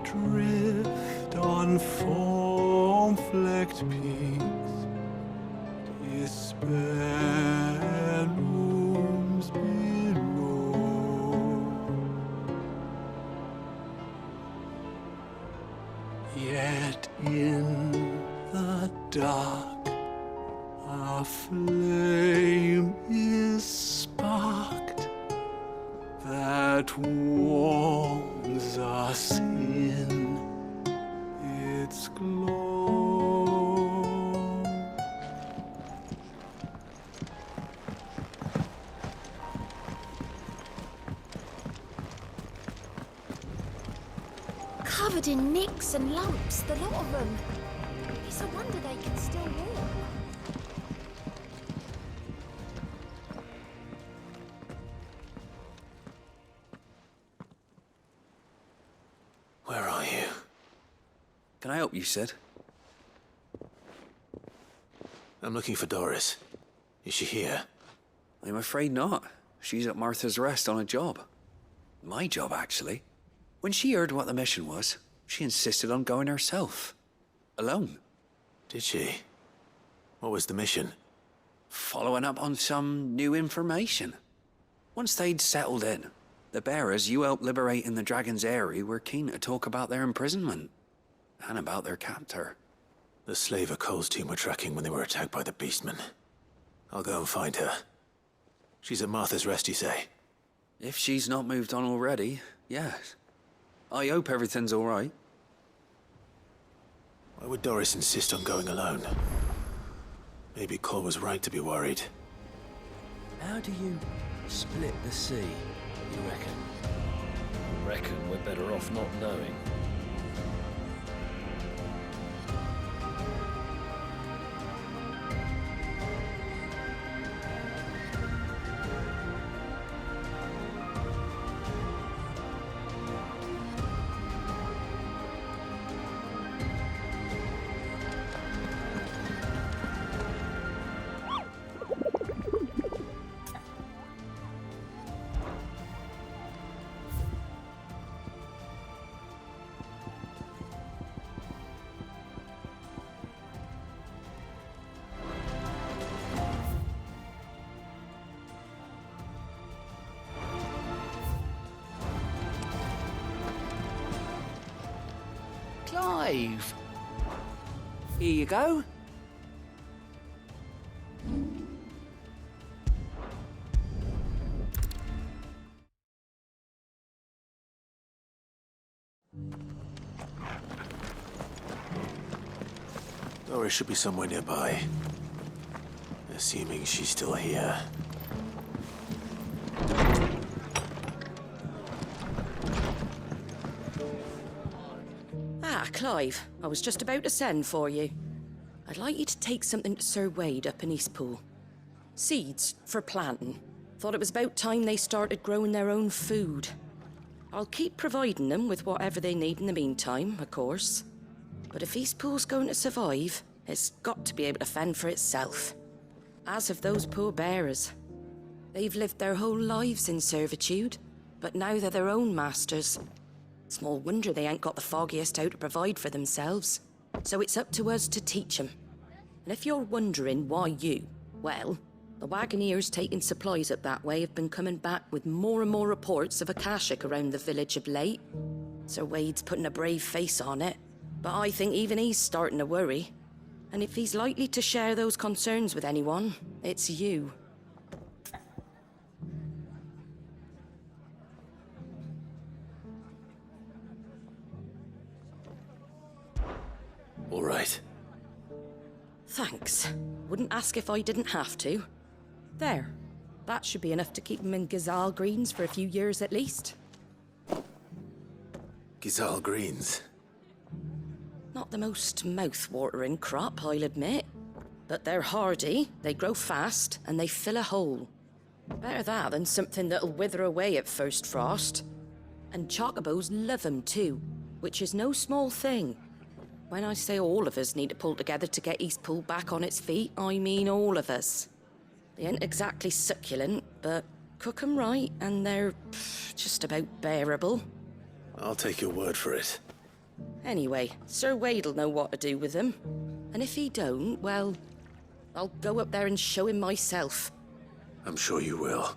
Adrift on foam-flecked peaks, despair looms below. Yet in the dark, a flame is sparked that warms us in its glow. Covered in nicks and lumps, the lot of them. It's a wonder they can still walk. Where are you? Can I help you, Sid? I'm looking for Doris. Is she here? I'm afraid not. She's at Martha's Rest on a job. My job, actually. When she heard what the mission was, she insisted on going herself. Alone. Did she? What was the mission? Following up on some new information. Once they'd settled in, the bearers you helped liberate in the Dragon's Eyrie were keen to talk about their imprisonment. And about their captor. The slaver Cole's team were tracking when they were attacked by the Beastmen. I'll go and find her. She's at Martha's Rest, you say? If she's not moved on already, yes. I hope everything's all right. Why would Doris insist on going alone? Maybe Cole was right to be worried. How do you split the sea, you reckon? Reckon we're better off not knowing. Clive! Here you go. Doris should be somewhere nearby. Assuming she's still here. Ah, Clive, I was just about to send for you. I'd like you to take something to Sir Wade up in Eastpool. Seeds for planting. Thought it was about time they started growing their own food. I'll keep providing them with whatever they need in the meantime, of course. But if Eastpool's going to survive, it's got to be able to fend for itself. As have those poor bearers. They've lived their whole lives in servitude, but now they're their own masters. Small wonder they ain't got the foggiest how to provide for themselves. So it's up to us to teach them. And if you're wondering why you, well, the wagoneers taking supplies up that way have been coming back with more and more reports of Akashic around the village of late. Sir Wade's putting a brave face on it, but I think even he's starting to worry. And if he's likely to share those concerns with anyone, it's you. All right. Thanks. Wouldn't ask if I didn't have to. There. That should be enough to keep him in Gazal Greens for a few years at least. Gazal Greens. Not the most mouth-watering crop, I'll admit. But they're hardy, they grow fast, and they fill a hole. Better that than something that'll wither away at first frost. And chocobos love 'em too, which is no small thing. When I say all of us need to pull together to get Eastpool back on its feet, I mean all of us. They ain't exactly succulent, but cook 'em right and they're just about bearable. I'll take your word for it. Anyway, Sir Wade'll know what to do with them. And if he don't, well, I'll go up there and show him myself. I'm sure you will.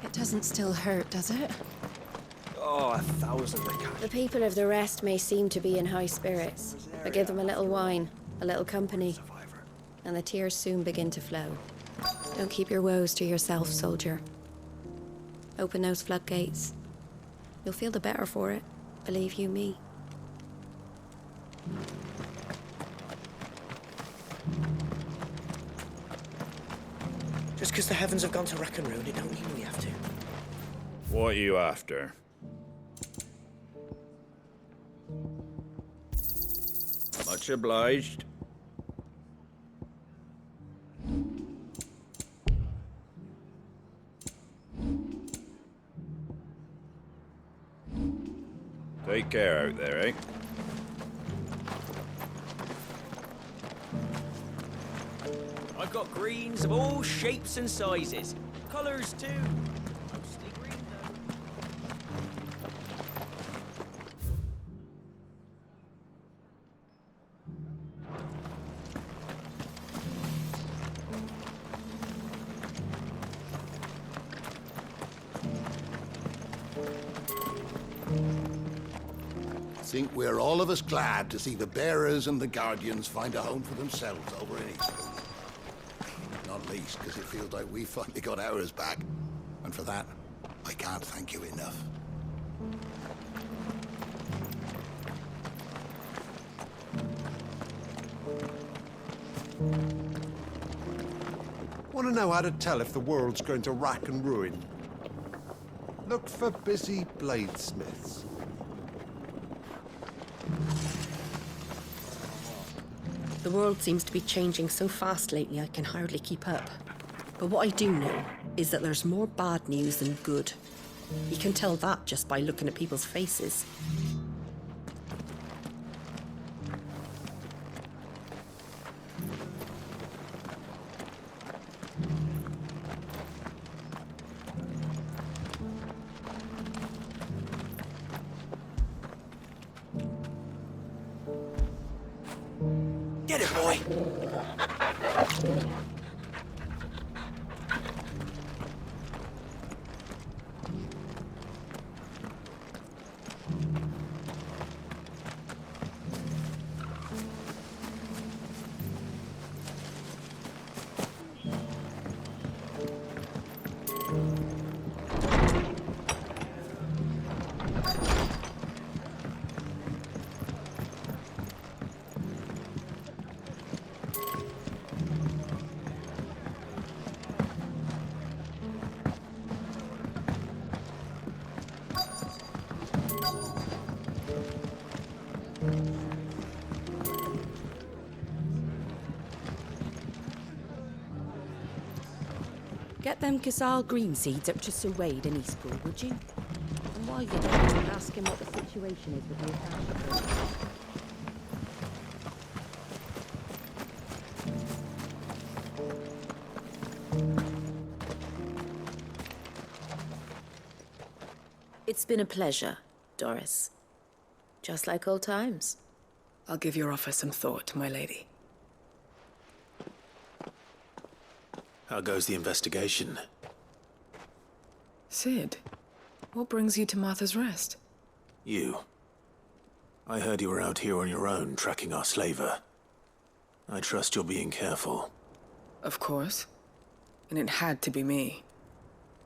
It doesn't still hurt, does it? Oh, 1,000 the cash. The people of the rest may seem to be in high spirits, but give them a little wine, a little company, and the tears soon begin to flow. Don't keep your woes to yourself, soldier. Open those floodgates. You'll feel the better for it, believe you me. Just because the heavens have gone to rack and ruin, it don't mean we have to. What are you after? Much obliged. Take care out there, eh? I've got greens of all shapes and sizes. Colours too. Mostly green though. I think we're all of us glad to see the bearers and the guardians find a home for themselves over in Eastbourne. Not least because it feels like we finally got ours back. And for that, I can't thank you enough. Want to know how to tell if the world's going to rack and ruin? Look for busy bladesmiths. The world seems to be changing so fast lately I can hardly keep up. But what I do know is that there's more bad news than good. You can tell that just by looking at people's faces. Get it, boy! Get them Casal green seeds up to Sir Wade in Eastpool, would you? And while you're there, ask him what the situation is with the attachment. It's been a pleasure, Doris. Just like old times. I'll give your offer some thought, my lady. How goes the investigation? Sid, what brings you to Martha's Rest? You. I heard you were out here on your own, tracking our slaver. I trust you're being careful. Of course. And it had to be me.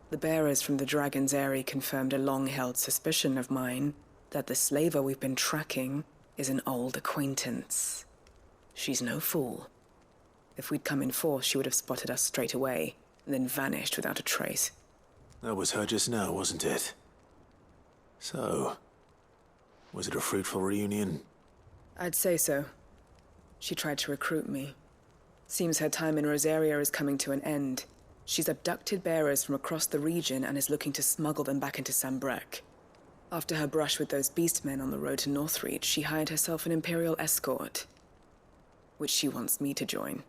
The bearers from the Dragon's Eyrie confirmed a long-held suspicion of mine that the slaver we've been tracking is an old acquaintance. She's no fool. If we'd come in force, she would have spotted us straight away, and then vanished without a trace. That was her just now, wasn't it? So, was it a fruitful reunion? I'd say so. She tried to recruit me. Seems her time in Rosaria is coming to an end. She's abducted bearers from across the region and is looking to smuggle them back into Sambrek. After her brush with those beastmen on the road to Northreach, she hired herself an Imperial escort, which she wants me to join.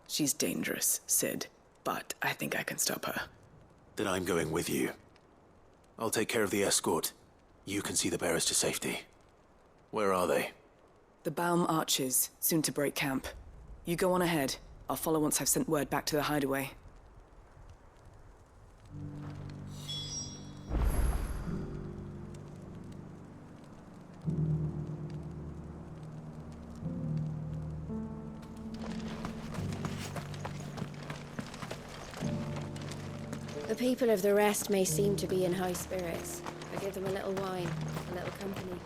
She's dangerous, Sid, but I think I can stop her. Then I'm going with you. I'll take care of the escort. You can see the bearers to safety. Where are they? The Baum Archers, soon to break camp. You go on ahead. I'll follow once I've sent word back to the hideaway. The people of the rest may seem to be in high spirits, but give them a little wine, a little company.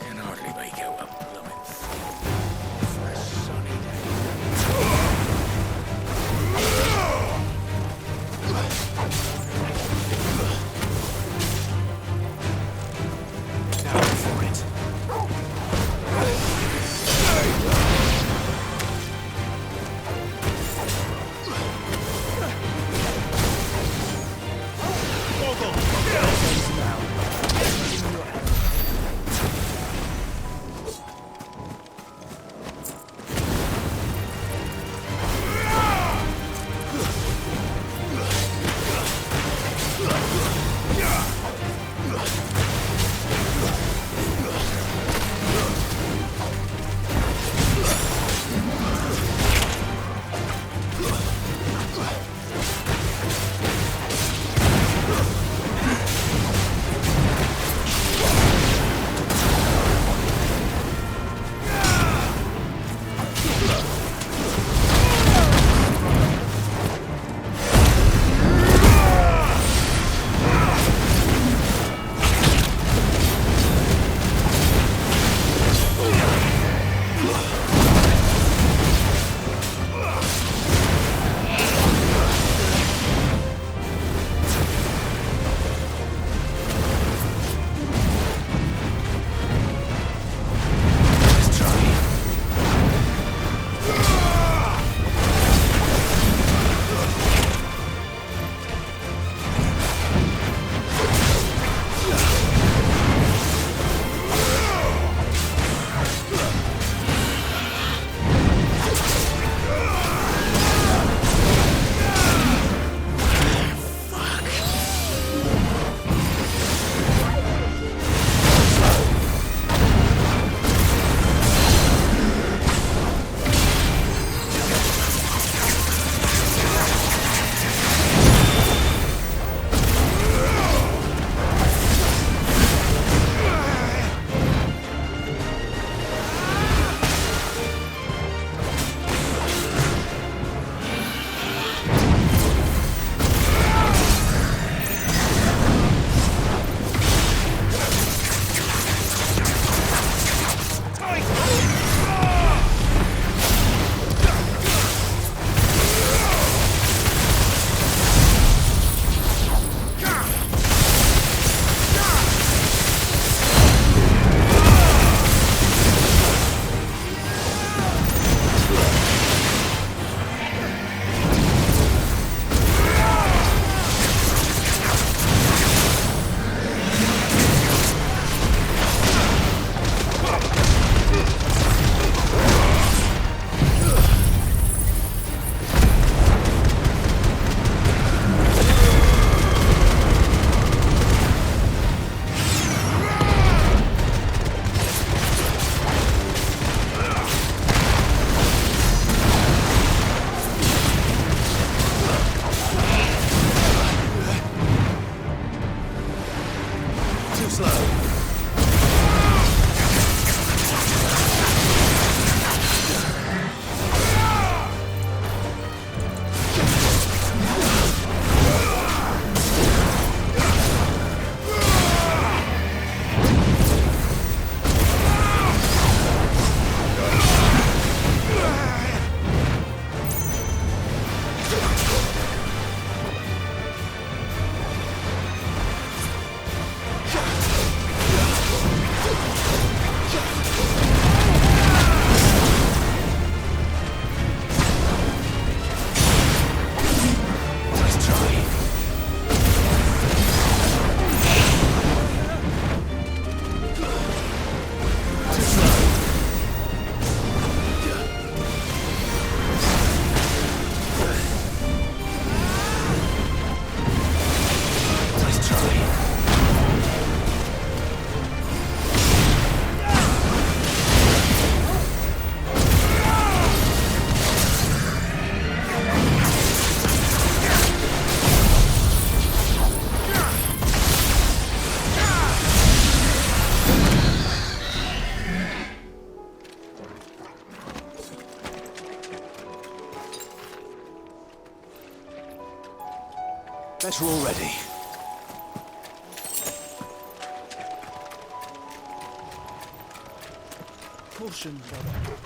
Can hardly make out a blooming thing for a sunny day. Better already. Caution, brother.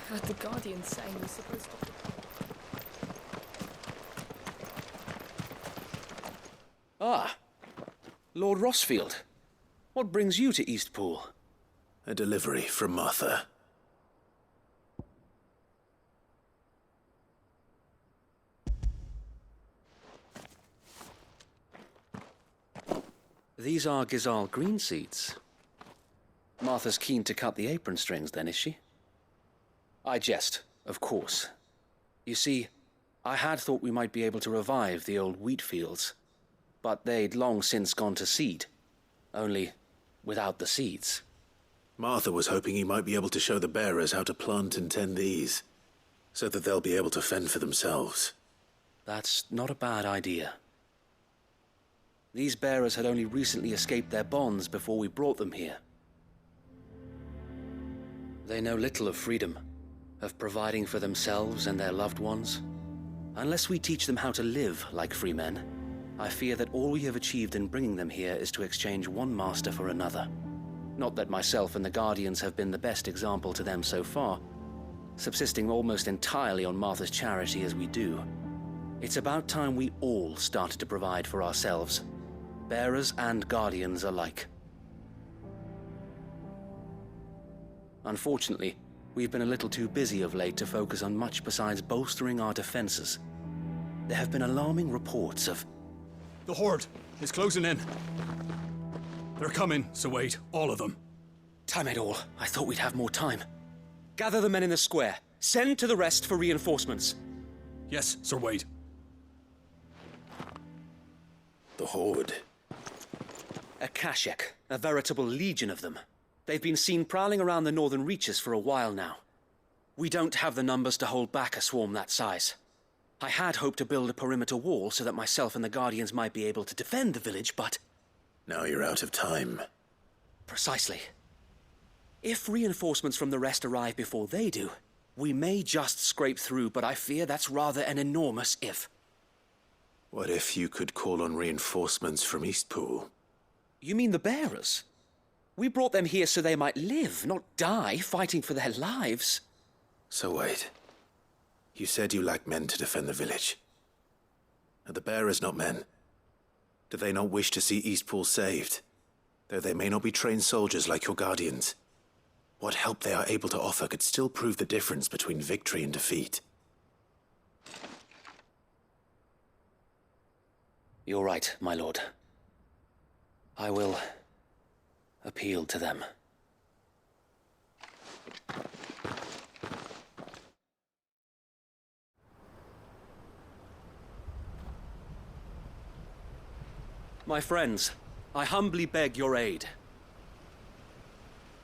Heard the Guardian saying we're supposed to... Ah, Lord Rossfield. What brings you to Eastpool? A delivery from Martha. These are Gizal green seeds. Martha's keen to cut the apron strings, then, is she? I jest, of course. You see, I had thought we might be able to revive the old wheat fields, but they'd long since gone to seed, only without the seeds. Martha was hoping he might be able to show the bearers how to plant and tend these, so that they'll be able to fend for themselves. That's not a bad idea. These bearers had only recently escaped their bonds before we brought them here. They know little of freedom, of providing for themselves and their loved ones. Unless we teach them how to live like free men, I fear that all we have achieved in bringing them here is to exchange one master for another. Not that myself and the Guardians have been the best example to them so far, subsisting almost entirely on Martha's charity as we do. It's about time we all started to provide for ourselves, bearers and Guardians alike. Unfortunately, we've been a little too busy of late to focus on much besides bolstering our defenses. There have been alarming reports of... The Horde is closing in. They're coming, so wait, all of them. Damn it all, I thought we'd have more time. Gather the men in the square. Send to the rest for reinforcements. Yes, Sir Wade. The Horde. A Kashek, a veritable legion of them. They've been seen prowling around the northern reaches for a while now. We don't have the numbers to hold back a swarm that size. I had hoped to build a perimeter wall so that myself and the Guardians might be able to defend the village, but... Now you're out of time. Precisely. If reinforcements from the rest arrive before they do, we may just scrape through, but I fear that's rather an enormous if. What if you could call on reinforcements from Eastpool? You mean the bearers? We brought them here so they might live, not die, fighting for their lives. So wait. You said you lacked men to defend the village. Are the bearers not men? Do they not wish to see Eastpool saved? Though they may not be trained soldiers like your Guardians. What help they are able to offer could still prove the difference between victory and defeat. You're right, my lord. I will appeal to them. My friends, I humbly beg your aid.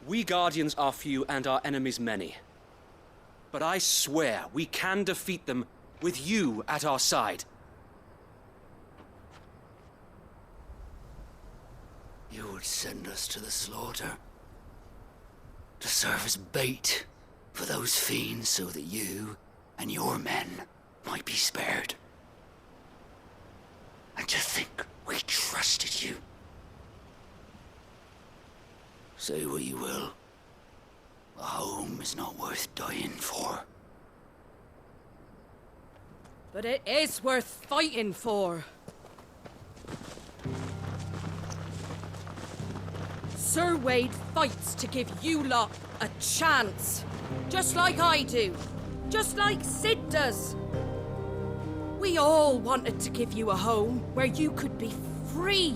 We Guardians are few and our enemies many. But I swear we can defeat them with you at our side. You would send us to the slaughter, to serve as bait for those fiends so that you and your men might be spared. And to think we trusted you. Say what you will, a home is not worth dying for. But it is worth fighting for. Sir Wade fights to give you lot a chance. Just like I do. Just like Sid does. We all wanted to give you a home where you could be free.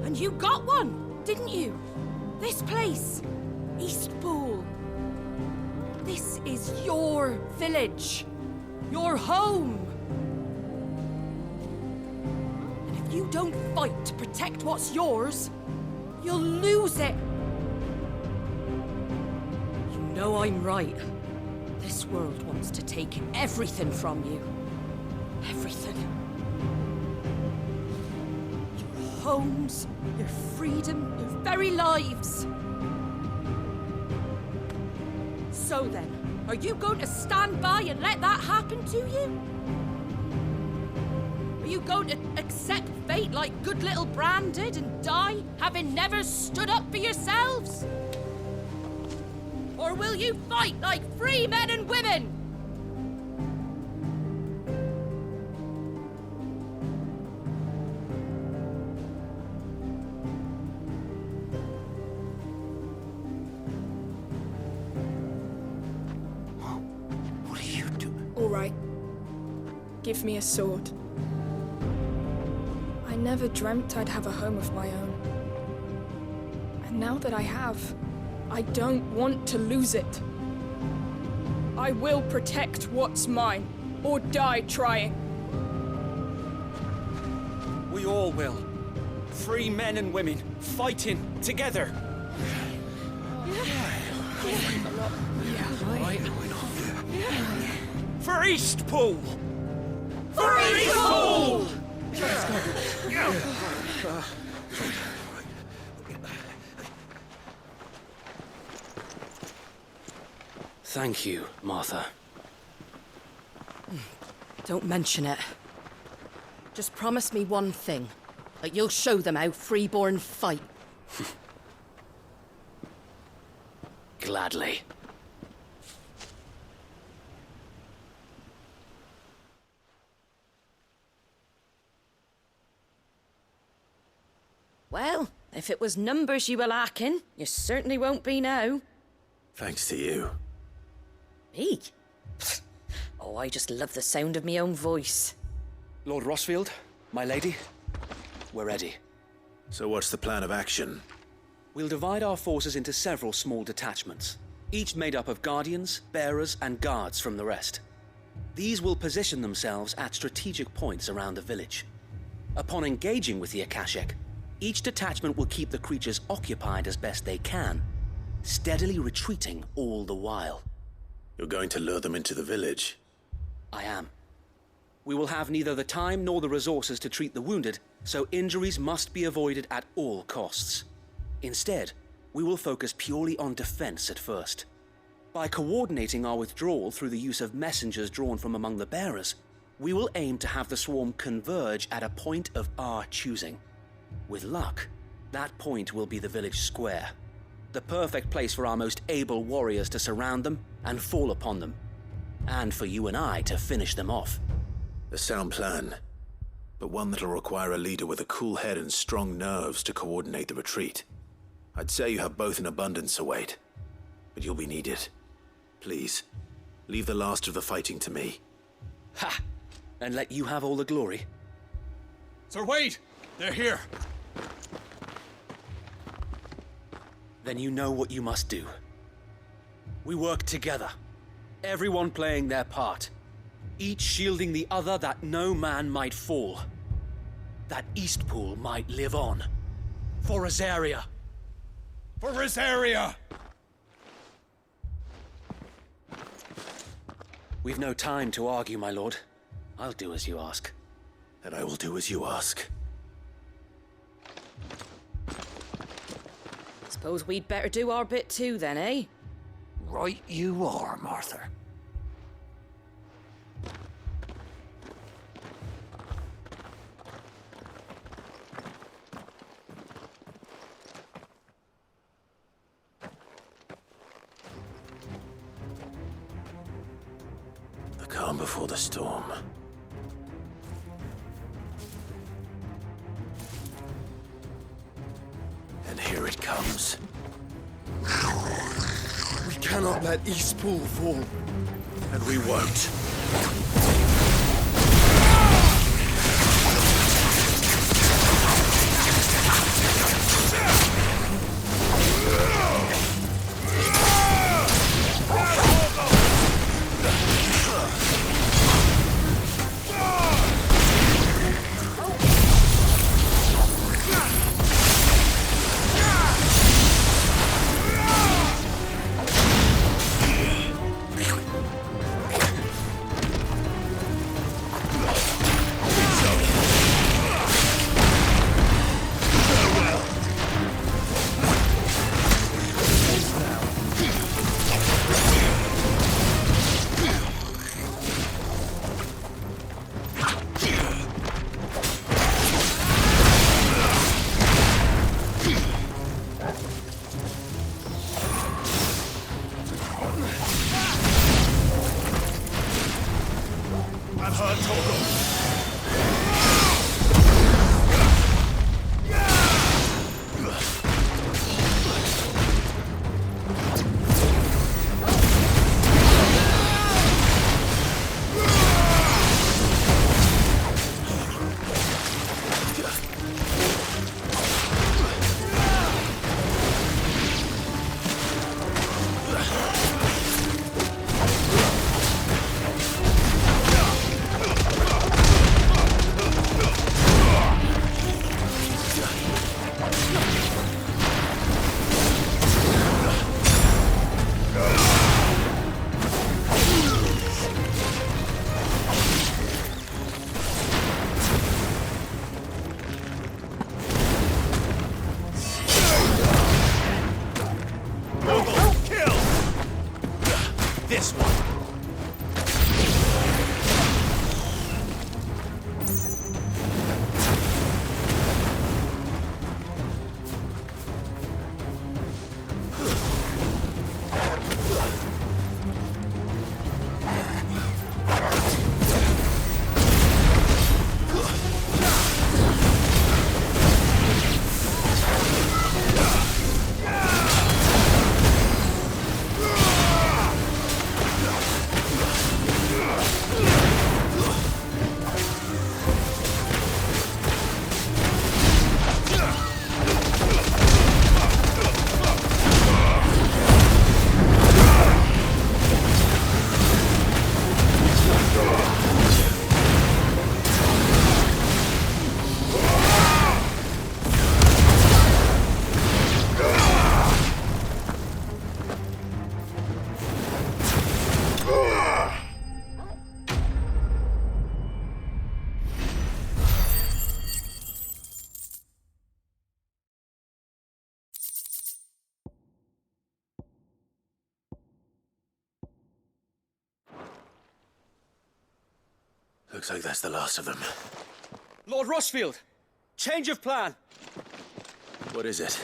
And you got one, didn't you? This place, Eastpool. This is your village. Your home. And if you don't fight to protect what's yours, you'll lose it. You know I'm right. This world wants to take everything from you. Everything. Your homes, your freedom, your very lives. So then, are you going to stand by and let that happen to you? Are you going to accept fate like good little Bran did and die, having never stood up for yourselves? Or will you fight like free men and women? What are you doing? All right. Give me a sword. I never dreamt I'd have a home of my own. And now that I have, I don't want to lose it. I will protect what's mine, or die trying. We all will. Free men and women, fighting together. For Eastpool! For Eastpool! Thank you, Martha. Don't mention it. Just promise me one thing. That you'll show them how freeborn fight. Gladly. Well, if it was numbers you were lacking, you certainly won't be now. Thanks to you. Me? Oh, I just love the sound of my own voice. Lord Rossfield, my lady, we're ready. So what's the plan of action? We'll divide our forces into several small detachments, each made up of guardians, bearers, and guards from the rest. These will position themselves at strategic points around the village. Upon engaging with the Akashic, each detachment will keep the creatures occupied as best they can, steadily retreating all the while. You're going to lure them into the village? I am. We will have neither the time nor the resources to treat the wounded, so injuries must be avoided at all costs. Instead, we will focus purely on defense at first. By coordinating our withdrawal through the use of messengers drawn from among the bearers, we will aim to have the swarm converge at a point of our choosing. With luck, that point will be the village square, the perfect place for our most able warriors to surround them and fall upon them, and for you and I to finish them off. A sound plan, but one that'll require a leader with a cool head and strong nerves to coordinate the retreat. I'd say you have both in abundance, Sir Wade, but you'll be needed. Please, leave the last of the fighting to me. Ha! And let you have all the glory. Sir Wade! They're here! Then you know what you must do. We work together, everyone playing their part, each shielding the other that no man might fall, that Eastpool might live on. For Rosaria! For Rosaria! We've no time to argue, my lord. I'll do as you ask. And I will do as you ask. Suppose we'd better do our bit too then, eh? Right you are, Martha. The calm before the storm. And here it comes. We cannot let Eastpool fall. And we won't. Looks like that's the last of them. Lord Rossfield! Change of plan! What is it?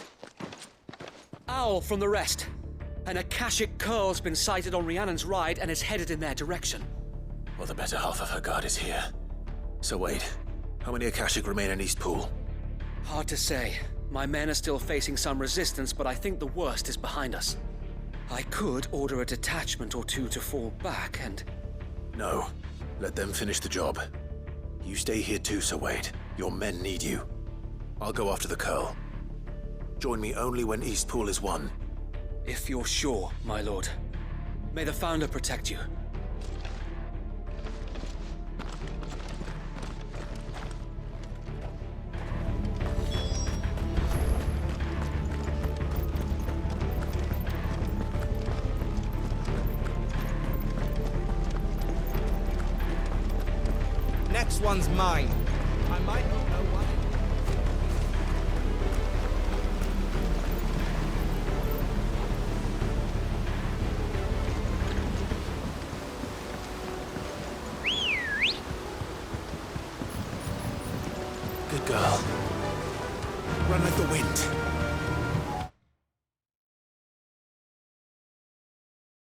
Owl from the rest. An Akashic curl's been sighted on Rhiannon's ride and is headed in their direction. Well, the better half of her guard is here. So wait, how many Akashic remain in East Pool? Hard to say. My men are still facing some resistance, but I think the worst is behind us. I could order a detachment or two to fall back and... No. Let them finish the job. You stay here too, Sir Wade. Your men need you. I'll go after the Curl. Join me only when East Pool is won. If you're sure, my lord. May the Founder protect you. Next one's mine. I might not know why. Good girl. Run like the wind.